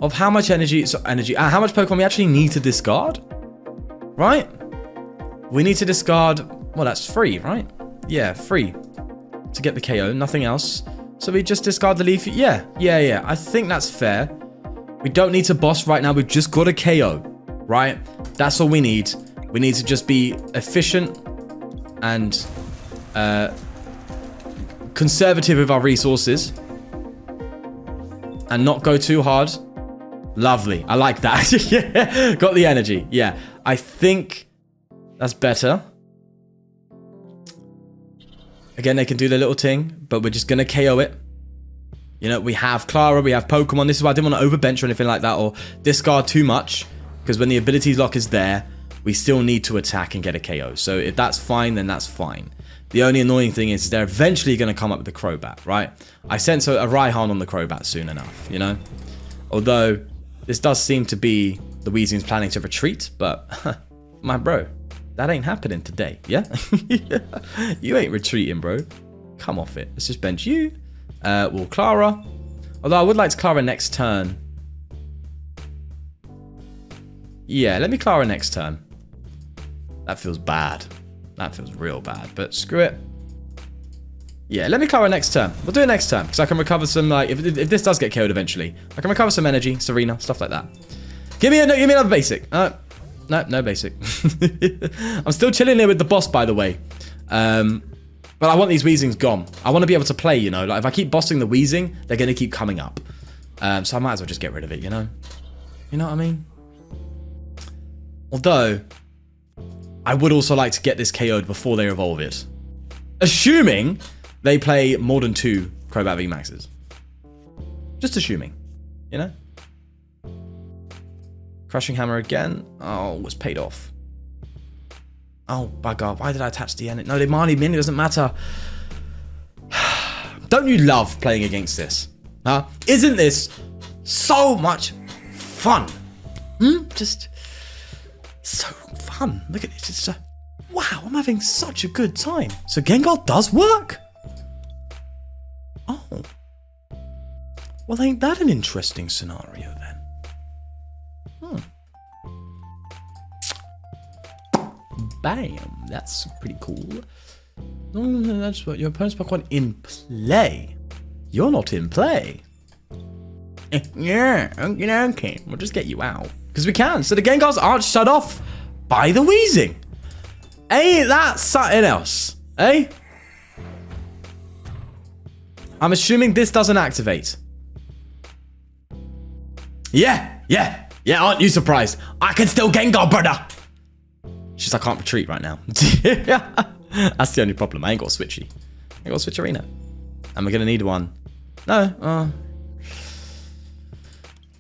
of how much how much Pokemon we actually need to discard. Right? We need to discard, well, that's free, right? Yeah, free. To get the KO, nothing else. So we just discard the Leaf. Yeah. I think that's fair. We don't need to boss right now. We've just got a KO, right? That's all we need. We need to just be efficient and conservative with our resources and not go too hard. Lovely. I like that. Yeah. Got the energy. Yeah. I think that's better. Again, they can do their little thing, but we're just going to KO it. You know, we have Klara, we have Pokemon. This is why I didn't want to overbench or anything like that or discard too much. Because when the ability lock is there, we still need to attack and get a KO. So if that's fine, then that's fine. The only annoying thing is they're eventually going to come up with the Crobat, right? I sense a Raihan on the Crobat soon enough, you know? Although, this does seem to be the Weezing's planning to retreat, but my bro, that ain't happening today, yeah? You ain't retreating, bro. Come off it. Let's just bench you. We'll Klara. Although I would like to Klara next turn. Yeah, let me Klara next turn. That feels bad. That feels real bad, but screw it. Yeah, let me Klara next turn. We'll do it next turn, because I can recover some, like, if this does get killed eventually, I can recover some energy, Tsareena, stuff like that. Give me another basic. No basic. I'm still chilling here with the boss, by the way. But I want these Weezings gone. I want to be able to play, you know. Like, if I keep bossing the Weezing, they're going to keep coming up. So I might as well just get rid of it, you know? You know what I mean? Although, I would also like to get this KO'd before they evolve it. Assuming they play more than 2 Crobat VMAXs. Just assuming, you know? Crushing Hammer again. Oh, it's paid off. Oh, bugger. Why did I attach the end? No, they Marley Min. It doesn't matter. Don't you love playing against this? Huh? Isn't this so much fun? Just so fun. Look at this. It's wow, I'm having such a good time. So Gengar does work? Oh. Well, ain't that an interesting scenario then? Bam. That's pretty cool. That's what your opponent's Pokemon in play. You're not in play. Yeah, okay. We'll just get you out. Because we can. So the Gengars aren't shut off by the Weezing. Ain't that something else? Eh? I'm assuming this doesn't activate. Yeah, aren't you surprised? I can still Gengar, brother. It's just I can't retreat right now. That's the only problem. I ain't got a Switchy. I ain't got a Switcherina. And we're going to need one. No.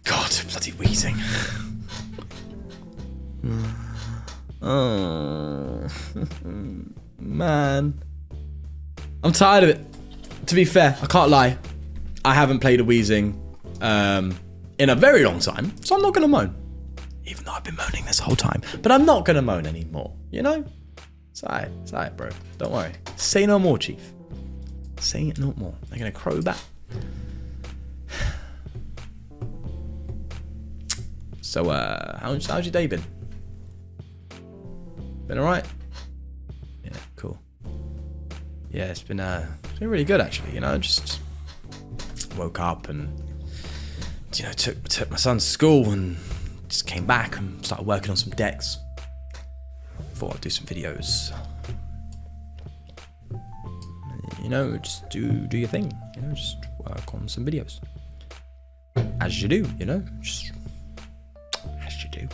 God, bloody Weezing. Oh. Man. I'm tired of it. To be fair, I can't lie. I haven't played a Weezing in a very long time, so I'm not going to moan. Even though I've been moaning this whole time. But I'm not going to moan anymore, you know? It's alright, bro. Don't worry. Say no more, Chief. Say it no more. They're going to Crobat. So, how's your day been? Been alright? Yeah, cool. Yeah, it's been really good, actually, you know? Just woke up and, you know, took my son to school and just came back and started working on some decks. Thought I'd do some videos. You know, just do your thing. You know, just work on some videos. As you do, you know? Just as you do.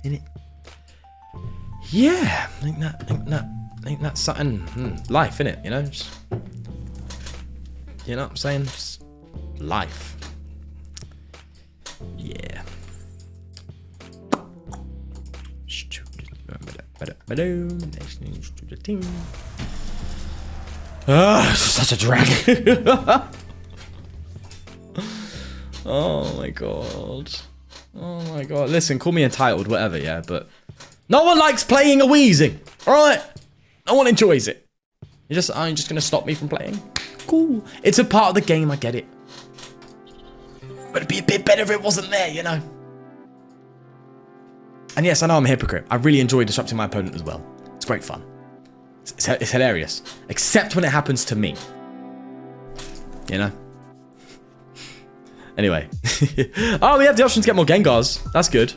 Innit? Yeah, I think that's something. Life, innit? You know? Just, you know what I'm saying? Just life. Yeah. Next to the team. Such a drag. Oh my god. Oh my god. Listen, call me entitled, whatever, yeah, but no one likes playing a Weezing. Alright? No one enjoys it. Are you just gonna stop me from playing? Cool. It's a part of the game, I get it. But it'd be a bit better if it wasn't there, you know? And yes, I know I'm a hypocrite. I really enjoy disrupting my opponent as well. It's great fun. It's hilarious. Except when it happens to me. You know? Anyway. Oh, we have the option to get more Gengars. That's good.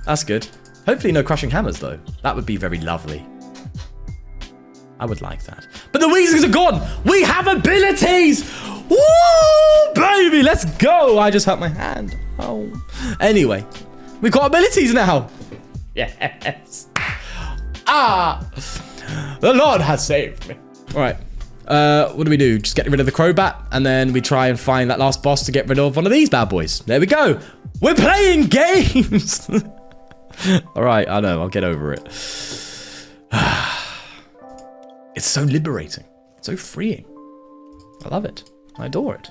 That's good. Hopefully no Crushing Hammers, though. That would be very lovely. I would like that. But the Weezings are gone! We have abilities! Woo! Baby, let's go! I just hurt my hand. Oh. Anyway. We've got abilities now. Yes. Ah. The Lord has saved me. All right. What do we do? Just get rid of the Crobat, and then we try and find that last boss to get rid of one of these bad boys. There we go. We're playing games. All right. I know. I'll get over it. It's so liberating. It's so freeing. I love it. I adore it.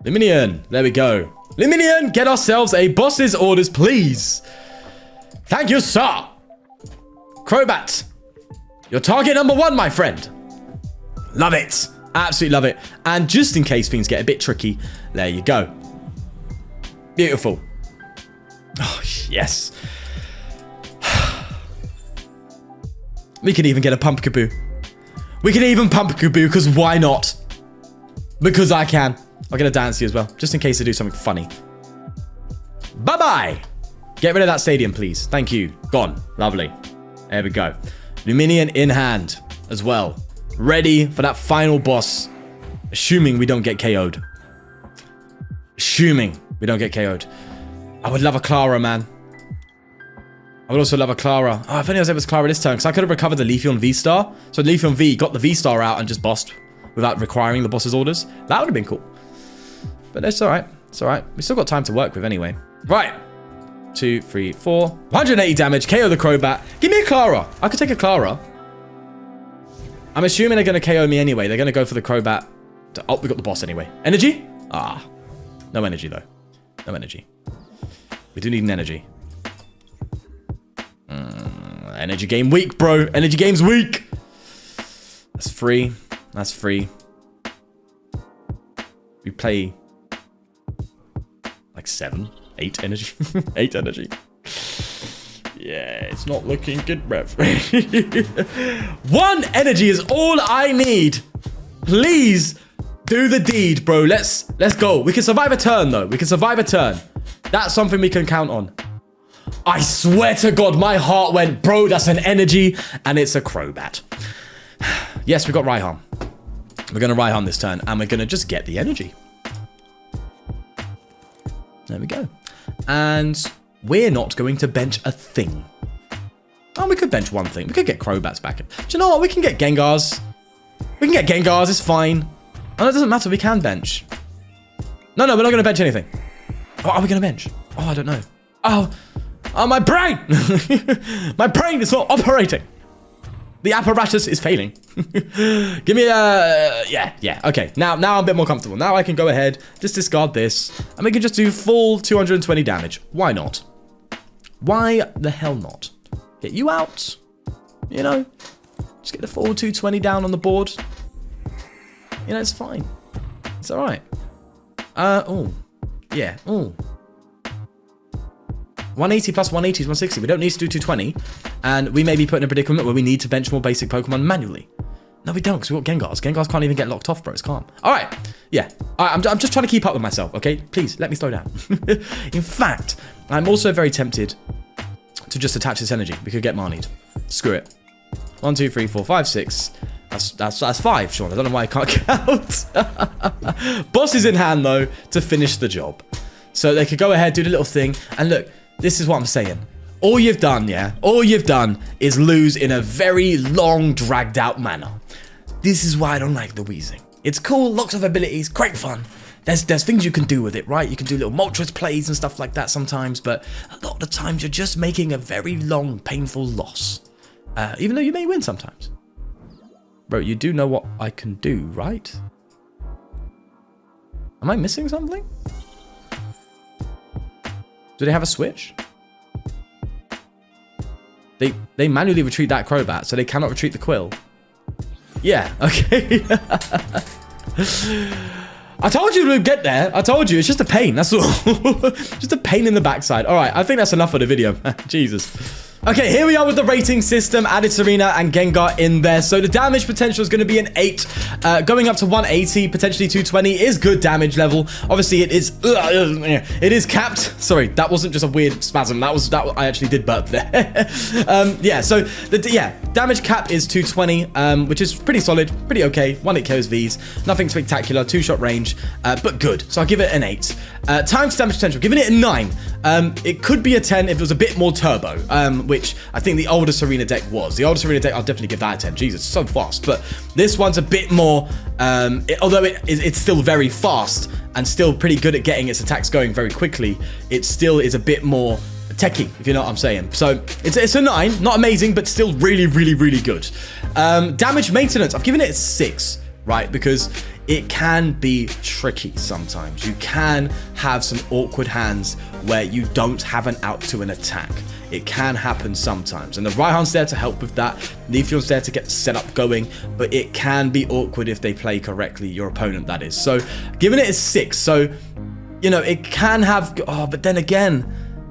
Lumineon. There we go. Lumineon, get ourselves a boss's orders, please. Thank you, sir. Crobat. Your target number 1, my friend. Love it. Absolutely love it. And just in case things get a bit tricky, there you go. Beautiful. Oh, yes. We can even get a Pumpkaboo. We can even Pumpkaboo, because why not? Because I can. I'll get a Diancie as well, just in case they do something funny. Bye-bye. Get rid of that stadium, please. Thank you. Gone. Lovely. There we go. Lumineon in hand as well. ready for that final boss. Assuming we don't get KO'd. Assuming we don't get KO'd. I would love a Klara, man. I would also love a Klara. Oh, if only I was able to Klara this turn, because I could have recovered the Leafeon VSTAR. So Leafeon V got the VSTAR out and just bossed without requiring the boss's orders. That would have been cool. But it's alright. It's alright. We still got time to work with anyway. Right. 2, 3, 4. 180 damage. KO the Crobat. Give me a Klara. I could take a Klara. I'm assuming they're going to KO me anyway. They're going to go for the Crobat. Oh, we got the boss anyway. Energy? Ah. No energy, though. No energy. We do need an energy. Energy game weak, bro. Energy game's weak. That's free. That's free. We play like 7, 8 energy. 8 energy. Yeah, it's not looking good, bruv. 1 energy is all I need. Please do the deed, bro. Let's go. We can survive a turn, though. We can survive a turn. That's something we can count on. I swear to God, my heart went, bro, that's an energy, and it's a Crobat. Yes, we got Raihan. We're going to Raihan this turn, and we're going to just get the energy. There we go. And we're not going to bench a thing. Oh, we could bench one thing. We could get Crobats back in. Do you know what? We can get Gengars. We can get Gengars. It's fine. Oh, it doesn't matter. We can bench. No, we're not going to bench anything. What are we going to bench? Oh, I don't know. Oh, my brain! My brain is not operating. The apparatus is failing. Give me a... Yeah. Okay, now I'm a bit more comfortable. Now I can go ahead, just discard this, and we can just do full 220 damage. Why not? Why the hell not? Get you out. You know? Just get the full 220 down on the board. You know, it's fine. It's alright. Oh. Yeah, oh. 180 plus 180 is 160. We don't need to do 220. And we may be put in a predicament where we need to bench more basic Pokemon manually. No, we don't, because we've got Gengars. Gengars can't even get locked off, bro. It's calm. All right. Yeah. I'm just trying to keep up with myself, okay? Please, let me slow down. In fact, I'm also very tempted to just attach this energy. We could get Marnied. Screw it. 1, 2, 3, 4, 5, 6. That's 5, Sean. I don't know why I can't count. Boss is in hand, though, to finish the job. So they could go ahead, do the little thing. And look, this is what I'm saying. All you've done, yeah? All you've done is lose in a very long, dragged-out manner. This is why I don't like the Weezing. It's cool, lots of abilities, great fun. There's things you can do with it, right? You can do little Moltres plays and stuff like that sometimes, but a lot of the times you're just making a very long, painful loss. Even though you may win sometimes. Bro, you do know what I can do, right? Am I missing something? Do they have a switch? They manually retreat that Crobat, so they cannot retreat the Quill. Yeah, okay. I told you we'd get there. I told you, it's just a pain, that's all. Just a pain in the backside. All right, I think that's enough for the video. Jesus. Okay, here we are with the rating system. Added Tsareena and Gengar in there. So the damage potential is going to be an 8. Going up to 180, potentially 220 is good damage level. Obviously, it is capped. Sorry, that wasn't just a weird spasm. That I actually did burp there. Yeah, so the damage cap is 220, which is pretty solid, pretty okay. 1 hit KOs Vs, nothing spectacular, 2-shot range, but good. So I'll give it an 8. Time to damage potential, giving it a 9. It could be a 10 if it was a bit more turbo. Which I think the older Tsareena deck was. The older Tsareena deck, I'll definitely give that a 10. Jesus, so fast. But this one's a bit more, although it's still very fast and still pretty good at getting its attacks going very quickly, it still is a bit more techie, if you know what I'm saying. So it's a 9, not amazing, but still really, really, really good. Damage maintenance, I've given it a 6, right? Because it can be tricky sometimes. You can have some awkward hands where you don't have an out to an attack. It can happen sometimes, and the Raihan's there to help with that. Leafeon's there to get the setup going, but it can be awkward if they play correctly, your opponent that is. So giving it a 6, so you know it can have, but then again,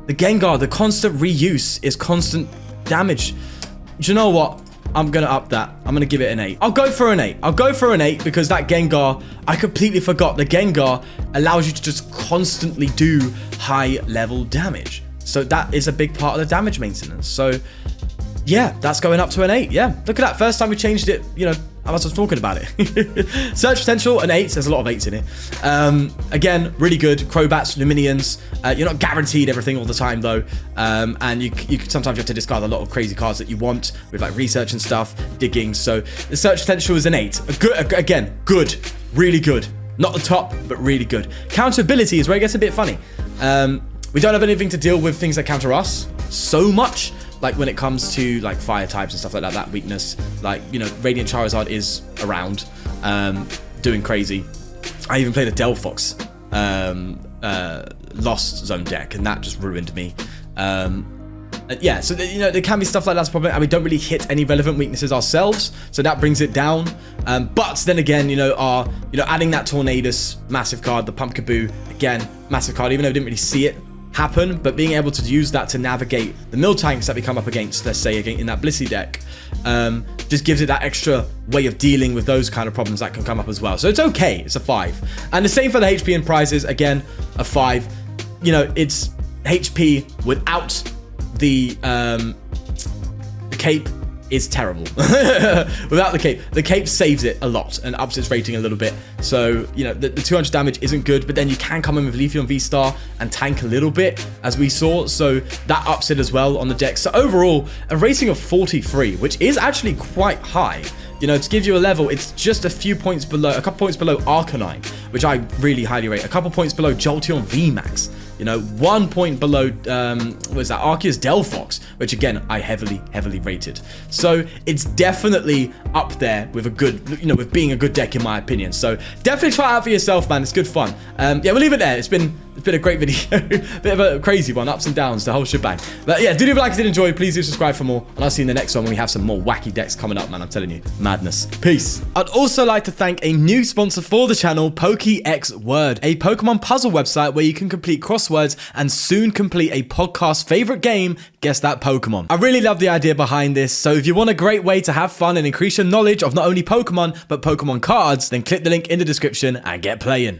the Gengar, the constant reuse is constant damage. Do you know what? I'm gonna up that. I'm gonna give it an 8. I'll go for an 8. I'll go for an 8 because that Gengar, I completely forgot. The Gengar allows you to just constantly do high level damage. So that is a big part of the damage maintenance. So yeah, that's going up to an 8. Yeah, look at that. First time we changed it, you know, I was talking about it. Search potential, an 8. There's a lot of 8s in it. Again, really good. Crobats, Luminions. You're not guaranteed everything all the time though. And you sometimes you have to discard a lot of crazy cards that you want with like research and stuff, digging. So the search potential is an 8. Again, good, really good. Not the top, but really good. Counterability is where it gets a bit funny. We don't have anything to deal with things that counter us so much. Like when it comes to like fire types and stuff like that weakness, like, you know, Radiant Charizard is around, doing crazy. I even played a Delphox Lost Zone deck, and that just ruined me. Yeah, so you know, there can be stuff like that's a problem, and we don't really hit any relevant weaknesses ourselves, so that brings it down. But then again, you know, adding that Tornadus massive card, the Pumpkaboo, again, massive card, even though we didn't really see it happen, but being able to use that to navigate the mill tanks that we come up against, let's say again in that Blissey deck, just gives it that extra way of dealing with those kind of problems that can come up as well. So it's okay, it's a 5. And the same for the HP and prizes, again, a 5. You know, it's HP without the cape is terrible. Without the cape saves it a lot and ups its rating a little bit. So, you know, the 200 damage isn't good, but then you can come in with Leafeon VSTAR and tank a little bit, as we saw. So that ups it as well on the deck. So overall, a rating of 43, which is actually quite high. You know, to give you a level, it's just a few points below, a couple points below Arcanine, which I really highly rate. A couple points below Jolteon VMAX. You know, 1 point below, what is that? Arceus Delphox, which again, I heavily rated. So it's definitely up there with a good, you know, with being a good deck in my opinion. So definitely try it out for yourself, man. It's good fun. Yeah, we'll leave it there. It's been a great video. Bit of a crazy one, ups and downs, the whole shebang. But yeah, do leave a like if you did enjoy. Please do subscribe for more. And I'll see you in the next one when we have some more wacky decks coming up, man. I'm telling you, madness. Peace. I'd also like to thank a new sponsor for the channel, PokéXWord, a Pokemon puzzle website where you can complete crosswords and soon complete a podcast favorite game, Guess That Pokemon. I really love the idea behind this, so if you want a great way to have fun and increase your knowledge of not only Pokemon, but Pokemon cards, then click the link in the description and get playing.